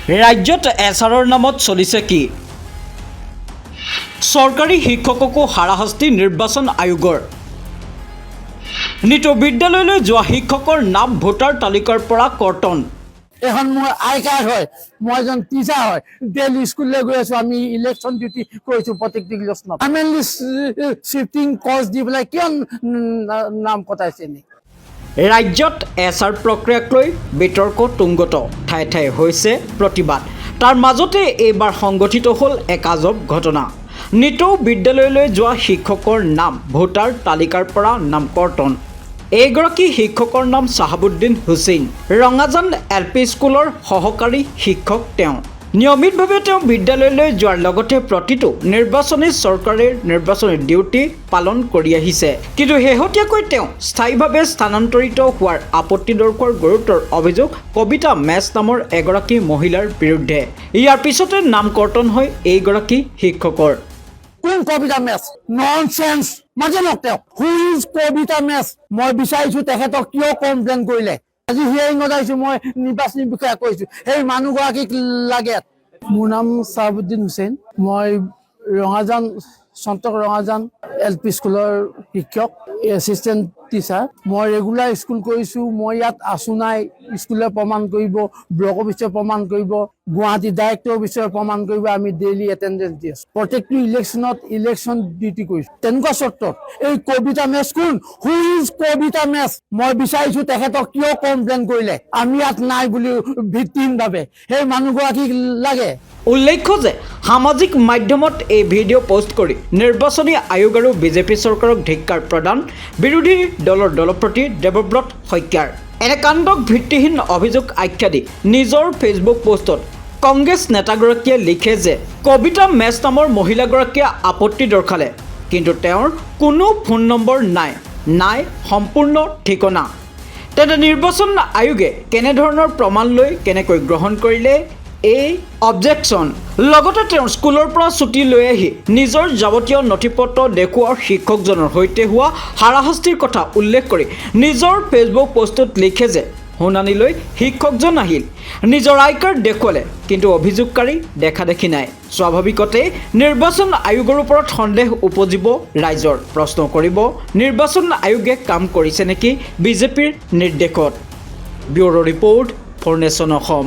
ৰাজ্যত এছআৰৰ নামত চলিছে কি? চৰকাৰী শিক্ষককো হাৰাশাস্তি নিৰ্বাচন আয়োগৰ। নিতৌ বিদ্যালয়লৈ যোৱা শিক্ষকৰ নাম ভোটাৰ তালিকাৰ পৰা কৰ্তন। এখন মোৰ আই কাৰ্ড হয়, মই এজন টিচাৰ হয়, ডেইলি স্কুললৈ গৈ আছো, আমি ইলেকশ্যন ডিউটি কৰিছো প্ৰত্যেকটো ইলেকশ্যনত। পাৰ্মানেণ্টলি শ্বিফটিং কৰ্চ দি পেলাই কিয় নাম কটাইছে নি? ৰাজ্যত এছআৰ প্ৰক্ৰিয়াক লৈ বিতৰ্ক তুংগত, ঠায়ে ঠায়ে হৈছে প্ৰতিবাদ। তাৰ মাজতে এইবাৰ সংঘটিত হ'ল এক আজব ঘটনা। নিতৌ বিদ্যালয়লৈ যোৱা শিক্ষকৰ নাম ভোটাৰ তালিকাৰ পৰা নাম কৰ্তন। এইগৰাকী শিক্ষকৰ নাম চাহাবুদ্দিন হুছেইন, ৰঙাজান LP স্কুলৰ সহকাৰী শিক্ষক। তেওঁ নিয়মিতভাৱে বিদ্যালয়লৈ যোৱাৰ লগতে প্ৰতিটো নিৰ্বাচনী চৰকাৰীৰ নিৰ্বাচনী ডিউটি পালন কৰি আহিছে। কিন্তু শেহতীয়াকৈ তেওঁ স্থায়ীভাৱে স্থানান্তৰিত হোৱাৰ আপত্তি দৰ্শোৱাৰ গুৰুতৰ অভিযোগ কবিতা মেছ নামৰ এগৰাকী মহিলাৰ বিৰুদ্ধে। ইয়াৰ পিছতে নাম কৰ্তন হয় এইগৰাকী শিক্ষকৰ। কোন কবিতা মেছ? ননচেন্স। মাজে নকওঁ হু ইজ কবিতা মেছ। মই বিচাৰিছো তেখেতক কিয় কমপ্লেইন কৰিলে। আজি হিয়াৰিঙত আহিছো, মই নিৰ্বাচনী বিষয়া কৈছো, সেই মানুহগৰাকীক লাগে। মোৰ নাম চাহাবুদ্দিন হুছেইন, মই ৰঙাজান সন্তক ৰঙাজান LP স্কুলৰ শিক্ষক, এছিষ্টেণ্ট টিচাৰ। মই ৰেগুলাৰ স্কুল কৰিছো। মই ইয়াত আছো নাই স্কুলে প্ৰমাণ কৰিব, ব্লক অফিচে প্ৰমাণ কৰিব, গুৱাহাটী ডাইৰেক্টৰ অফিচে প্ৰমাণ কৰিব। আমি ডেইলি এটেণ্ডেঞ্চ দি আছো, প্ৰত্যেকটো ইলেকশ্যনত ইলেকশ্যন ডিউটি কৰিছো। তেনেকুৱা চৰ্তত এই কবিতা মেছ কোন? হু ইজ কবিতা মেছ? মই বিচাৰিছো তেখেতক কিয় কমপ্লেইন কৰিলে। আমি ইয়াত নাই বুলি ভিত্তিহীনভাৱে সেই মানুহগৰাকীক লাগে। উল্লেখ্য যে সামাজিক মাধ্যমত এই ভিডিঅ' পোষ্ট কৰি নিৰ্বাচনী আয়োগ আৰু বিজেপি চৰকাৰক ধিক্কাৰ প্ৰদান বিৰোধী দলৰ দলপতি দেৱব্ৰত শইকীয়াৰ। এনে কাণ্ডক ভিত্তিহীন অভিযোগ আখ্যা দি নিজৰ ফেচবুক পোষ্টত কংগ্ৰেছ নেতাগৰাকীয়ে লিখে যে কবিতা মেছ নামৰ মহিলাগৰাকীয়ে আপত্তি দৰ্শালে, কিন্তু তেওঁৰ কোনো ফোন নম্বৰ নাই সম্পূৰ্ণ ঠিকনা। তেন্তে নিৰ্বাচন আয়োগে কেনেধৰণৰ প্ৰমাণ লৈ কেনেকৈ গ্ৰহণ কৰিলে এই অবজেকশ্যন? লগতে তেওঁৰ স্কুলৰ পৰা ছুটি লৈ আহি নিজৰ যাৱতীয় নথি পত্ৰ দেখুওৱাৰ শিক্ষকজনৰ সৈতে হোৱা হাৰাশাস্তিৰ কথা উল্লেখ কৰি নিজৰ ফেচবুক পোষ্টত লিখে যে শুনানিলৈ শিক্ষকজন আহিল, নিজৰ আই কাৰ্ড দেখুৱালে, কিন্তু অভিযোগকাৰী দেখা দেখি নাই। স্বাভাৱিকতে নিৰ্বাচন আয়োগৰ ওপৰত সন্দেহ উপজিব ৰাইজৰ। প্ৰশ্ন কৰিব, নিৰ্বাচন আয়োগে কাম কৰিছে নেকি বিজেপিৰ নিৰ্দেশত? Bureau' report for Nation Assam.